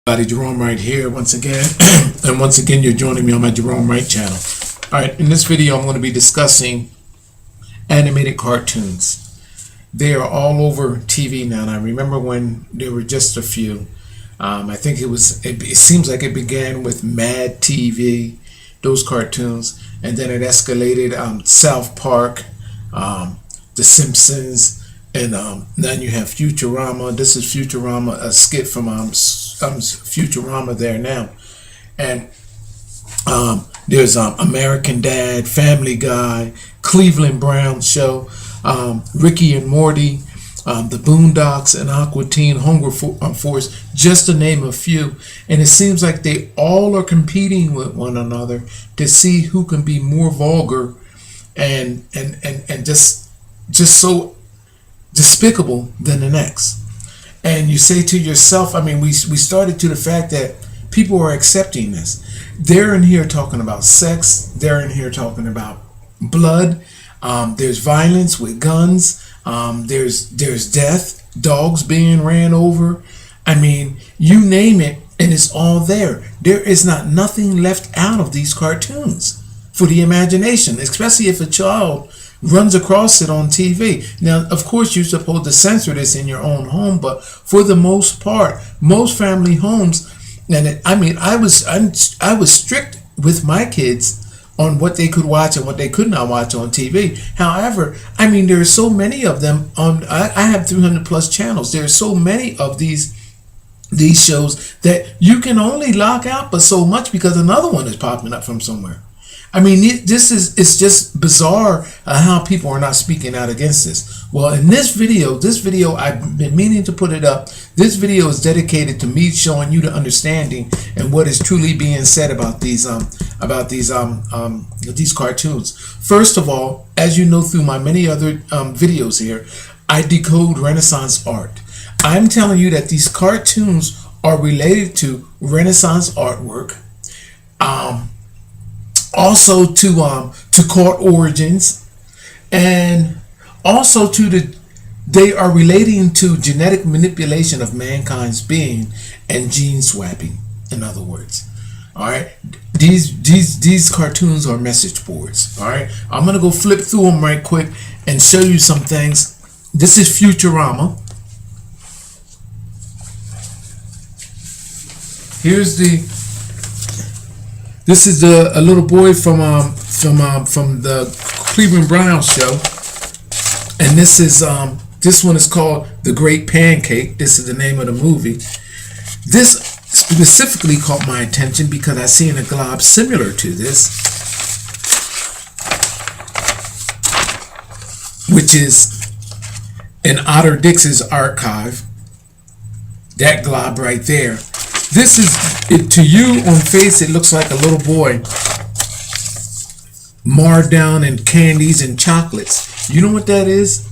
Jerome Wright here once again, and once again you're joining me on my Jerome Wright channel. Alright, in this video I'm going to be discussing animated cartoons. They are all over TV now, and I remember when there were just a few. I think it seems like it began with Mad TV, those cartoons, and then it escalated, South Park, The Simpsons, and then you have Futurama. This is Futurama, a skit from Futurama there now. And there's American Dad, Family Guy, Cleveland Brown Show, Ricky and Morty, the Boondocks, and Aqua Teen Hunger Force, just to name a few. And it seems like they all are competing with one another to see who can be more vulgar and just so despicable than the next. And you say to yourself, I mean, we started to the fact that people are accepting this. They're in here talking about sex. They're in here talking about blood. There's violence with guns. There's death, dogs being ran over. I mean, you name it, and it's all there. There is nothing left out of these cartoons for the imagination, especially if a child runs across it on TV. Now, of course, you're supposed to censor this in your own home, but for the most part, most family homes, and I was strict with my kids on what they could watch and what they could not watch on TV. However, I mean, there are so many of them on. I have 300 plus channels. There are so many of these shows that you can only lock out but so much because another one is popping up from somewhere. I mean, it's just bizarre how people are not speaking out against this. Well, in this video I've been meaning to put it up. This video is dedicated to me showing you the understanding and what is truly being said about these cartoons. First of all, as you know through my many other videos here, I decode Renaissance art. I'm telling you that these cartoons are related to Renaissance artwork. Also to court origins, and also they are relating to genetic manipulation of mankind's being and gene swapping, in other words. All right, these cartoons are message boards. All right, I'm gonna go flip through them right quick and show you some things. This is Futurama. This is a little boy from the Cleveland Brown Show, and this one is called The Great Pancake. This is the name of the movie. This specifically caught my attention because I seen a glob similar to this, which is in Otter Dix's archive. That glob right there. This is, to you on face, it looks like a little boy marred down in candies and chocolates. You know what that is?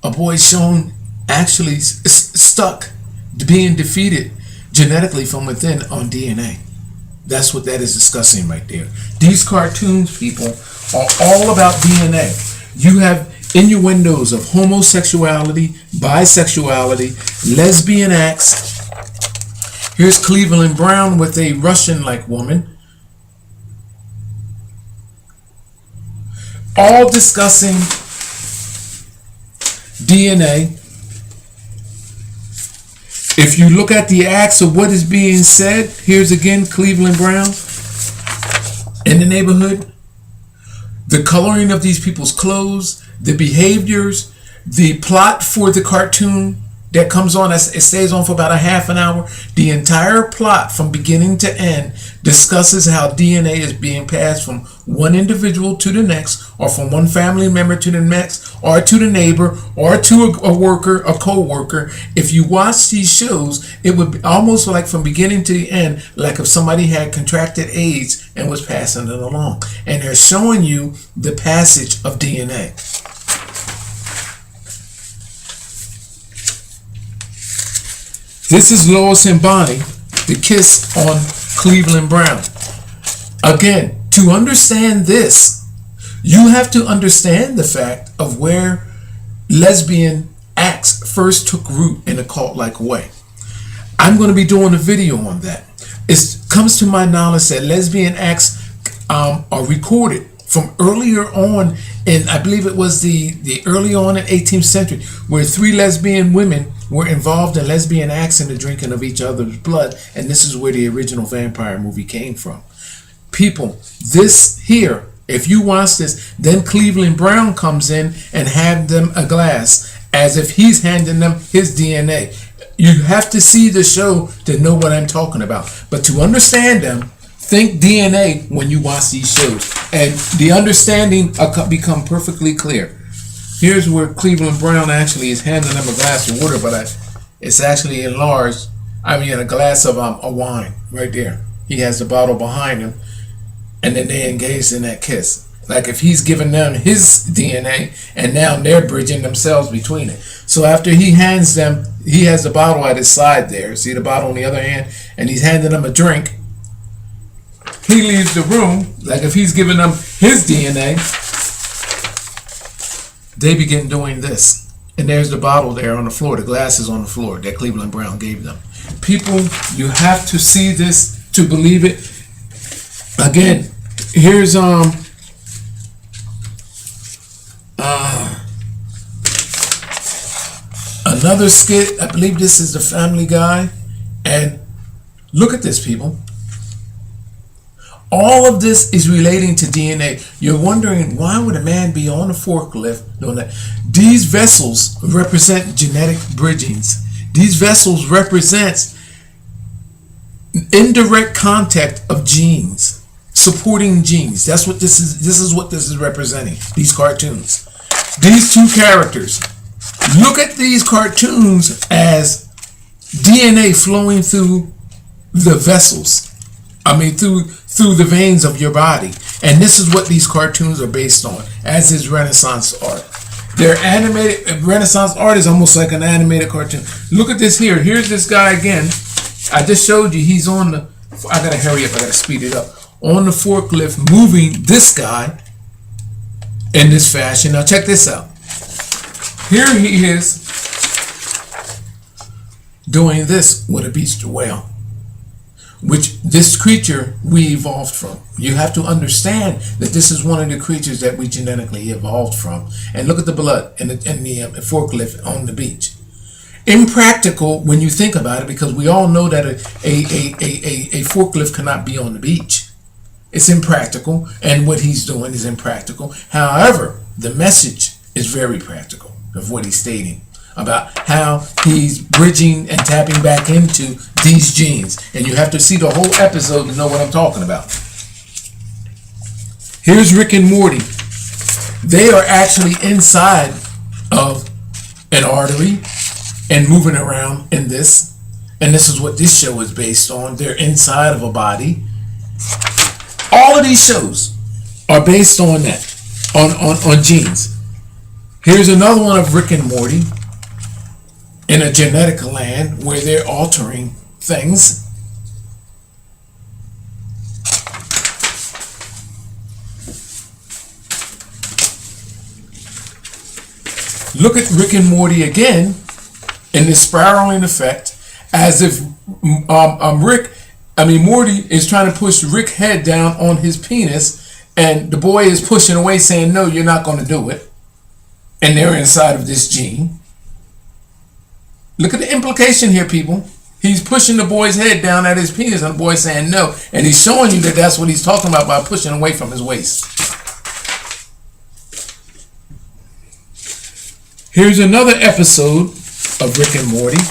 A boy shown actually stuck, being defeated genetically from within on DNA. That's what that is discussing right there. These cartoons, people, are all about DNA. You have innuendos of homosexuality, bisexuality, lesbian acts. Here's Cleveland Brown with a Russian-like woman. All discussing DNA. If you look at the acts of what is being said, here's again Cleveland Brown in the neighborhood. The coloring of these people's clothes, the behaviors, the plot for the cartoon that comes on, it stays on for about a half an hour. The entire plot from beginning to end discusses how DNA is being passed from one individual to the next, or from one family member to the next, or to the neighbor, or to a worker, a co-worker. If you watch these shows, it would be almost like from beginning to the end, like if somebody had contracted AIDS and was passing it along. And they're showing you the passage of DNA. This is Lois and Bonnie, the kiss on Cleveland Brown. Again, to understand this, you have to understand the fact of where lesbian acts first took root in a cult-like way. I'm going to be doing a video on that. It comes to my knowledge that lesbian acts are recorded from earlier on in, I believe it was the early on in 18th century, where 3 lesbian women were involved in lesbian acts and the drinking of each other's blood, and this is where the original vampire movie came from. People, this here, if you watch this, then Cleveland Brown comes in and hand them a glass as if he's handing them his DNA. You have to see the show to know what I'm talking about, but to understand them, think DNA when you watch these shows, and the understanding become perfectly clear. Here's where Cleveland Brown actually is handing them a glass of water, but it's actually enlarged. I mean, a glass of a wine right there. He has the bottle behind him, and then they engage in that kiss. Like if he's giving them his DNA, and now they're bridging themselves between it. So after he hands them, he has the bottle at his side there. See the bottle on the other hand, and he's handing them a drink. He leaves the room, like if he's giving them his DNA, they begin doing this. And there's the bottle there on the floor, the glass is on the floor that Cleveland Brown gave them. People, you have to see this to believe it. Again, here's another skit. I believe this is the Family Guy. And look at this, people. All of this is relating to DNA. You're wondering, why would a man be on a forklift doing that? These vessels represent genetic bridgings. These vessels represent indirect contact of genes, supporting genes. That's what this is. This is what this is representing, these cartoons. These 2 characters. Look at these cartoons as DNA flowing through the vessels. I mean, through the veins of your body. And this is what these cartoons are based on, as is Renaissance art. They're animated. Renaissance art is almost like an animated cartoon. Look at this here. Here's this guy again. I just showed you he's on the, I gotta hurry up, I gotta speed it up. On the forklift, moving this guy in this fashion. Now check this out. Here he is doing this with a beached whale, which this creature we evolved from. You have to understand that this is one of the creatures that we genetically evolved from. And look at the blood in the forklift on the beach. Impractical when you think about it, because we all know that a forklift cannot be on the beach. It's impractical, and what he's doing is impractical. However, the message is very practical of what he's stating about how he's bridging and tapping back into these genes. And you have to see the whole episode to know what I'm talking about. Here's Rick and Morty. They are actually inside of an artery and moving around in this. And this is what this show is based on. They're inside of a body. All of these shows are based on that, on genes. Here's another one of Rick and Morty in a genetic land where they're altering things. Look at Rick and Morty again in this spiraling effect, as if Morty is trying to push Rick's head down on his penis, and the boy is pushing away saying, no, you're not going to do it. And they're inside of this gene. Look at the implication here, people. He's pushing the boy's head down at his penis, and the boy's saying no. And he's showing you that that's what he's talking about by pushing away from his waist. Here's another episode of Rick and Morty.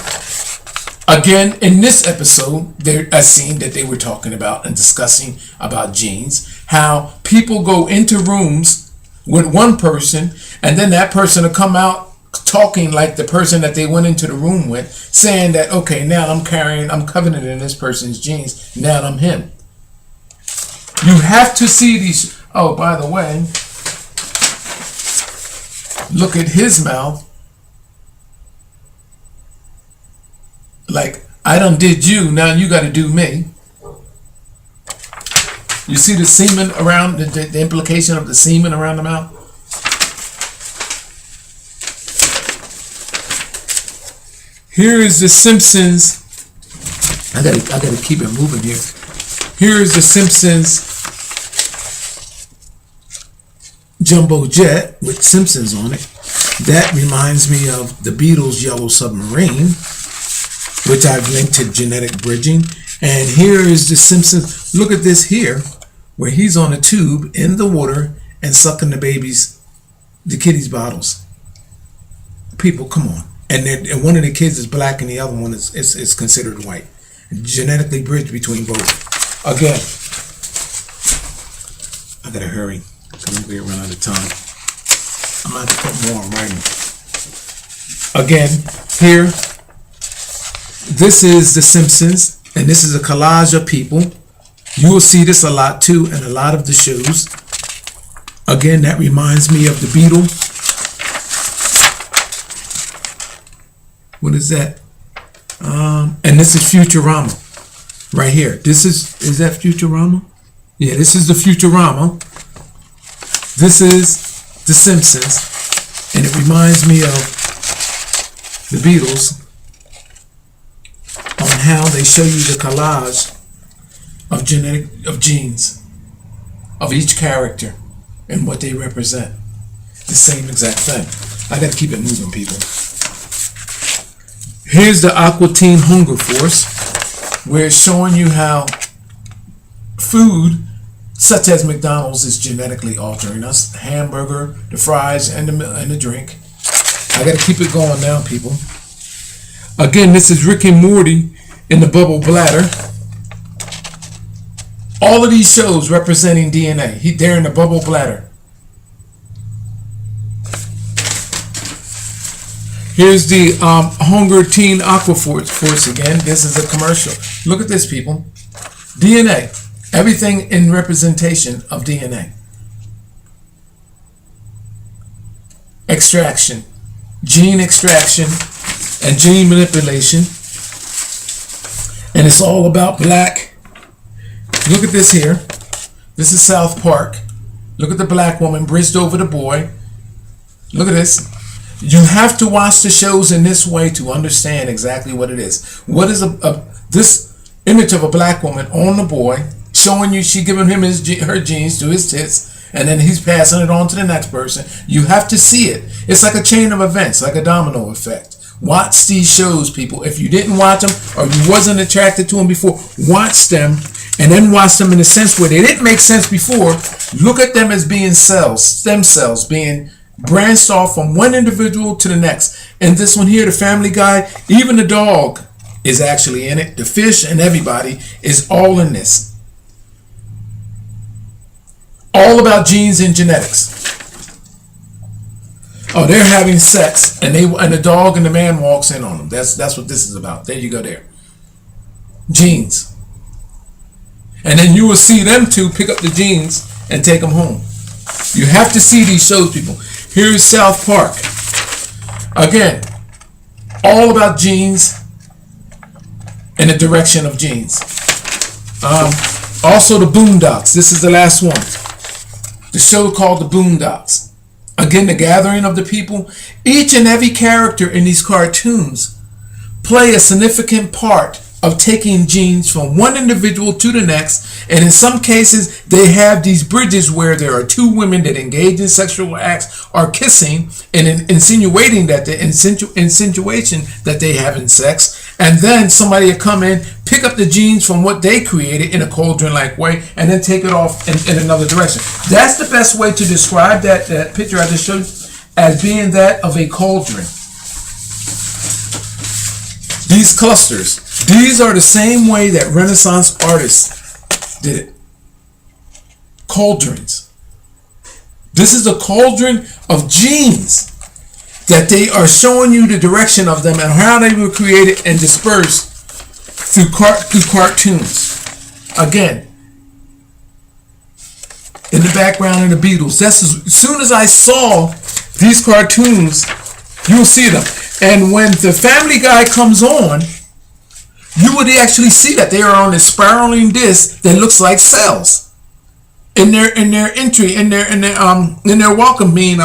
Again, in this episode, there's a scene that they were talking about and discussing about genes. How people go into rooms with one person, and then that person will come out talking like the person that they went into the room with, saying that, okay, now I'm covenanted in this person's genes, now I'm him. You have to see these. Oh, by the way, look at his mouth. Like, I done did you, now you got to do me. You see the semen around, the implication of the semen around the mouth? Here is the Simpsons I gotta keep it moving here. Here's the Simpsons Jumbo Jet with Simpsons on it. That reminds me of the Beatles' Yellow Submarine, which I've linked to genetic bridging. And here is the Simpsons. Look at this here, where he's on a tube in the water and sucking the kitties' bottles. People, come on. And one of the kids is black and the other one is considered white. Genetically bridged between both. Again, I gotta hurry because I'm gonna run out of time. I'm gonna have to put more on writing. Again, here, this is the Simpsons, and this is a collage of people. You will see this a lot too in a lot of the shows. Again, that reminds me of the Beetle. What is that? And this is Futurama right here. Is that Futurama? Yeah, this is the Futurama. This is the Simpsons, and it reminds me of the Beatles on how they show you the collage of genes of each character and what they represent. The same exact thing. I got to keep it moving, people. Here's the Aqua Teen Hunger Force, where it's showing you how food such as McDonald's is genetically altering us. The hamburger, the fries, and the drink. I got to keep it going now, people. Again, this is Rick and Morty in the bubble bladder. All of these shows representing DNA. They're in the bubble bladder. Here's the Hunger Teen Aqua Force again. This is a commercial. Look at this, people. DNA. Everything in representation of DNA. Extraction. Gene extraction and gene manipulation. And it's all about black. Look at this here. This is South Park. Look at the black woman bridged over the boy. Look at this. You have to watch the shows in this way to understand exactly what it is. What is this image of a black woman on the boy, showing you she giving him her genes to his tits, and then he's passing it on to the next person. You have to see it. It's like a chain of events, like a domino effect. Watch these shows, people. If you didn't watch them or you wasn't attracted to them before, watch them, and then watch them in a sense where they didn't make sense before. Look at them as being cells, stem cells, being branched off from one individual to the next. And this one here, the Family Guy, even the dog is actually in it. The fish and everybody is all in this. All about genes and genetics. Oh, they're having sex, and the dog and the man walks in on them. That's what this is about. There you go there. Genes. And then you will see them two pick up the genes and take them home. You have to see these shows, people. Here's South Park. Again, all about genes and the direction of genes. Also the Boondocks. This is the last one. The show called the Boondocks. Again, the gathering of the people. Each and every character in these cartoons play a significant part of taking genes from one individual to the next, and in some cases they have these bridges where there are two women that engage in sexual acts or kissing and insinuating that the insinuation that they having sex, and then somebody will come in, pick up the genes from what they created in a cauldron-like way, and then take it off in another direction. That's the best way to describe that picture I just showed you, as being that of a cauldron. These clusters, these are the same way that Renaissance artists did it. Cauldrons. This is a cauldron of genes that they are showing you the direction of them and how they were created and dispersed through cartoons. Again, in the background of the Beatles. That's as soon as I saw these cartoons, you'll see them. And when the Family Guy comes on, you would actually see that they are on a spiraling disc that looks like cells. In their entry, in their welcoming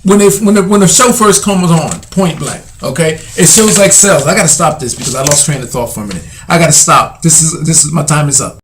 when the show first comes on, point blank, okay, it shows like cells. I gotta stop this because I lost train of thought for a minute. I gotta stop. This is my time is up.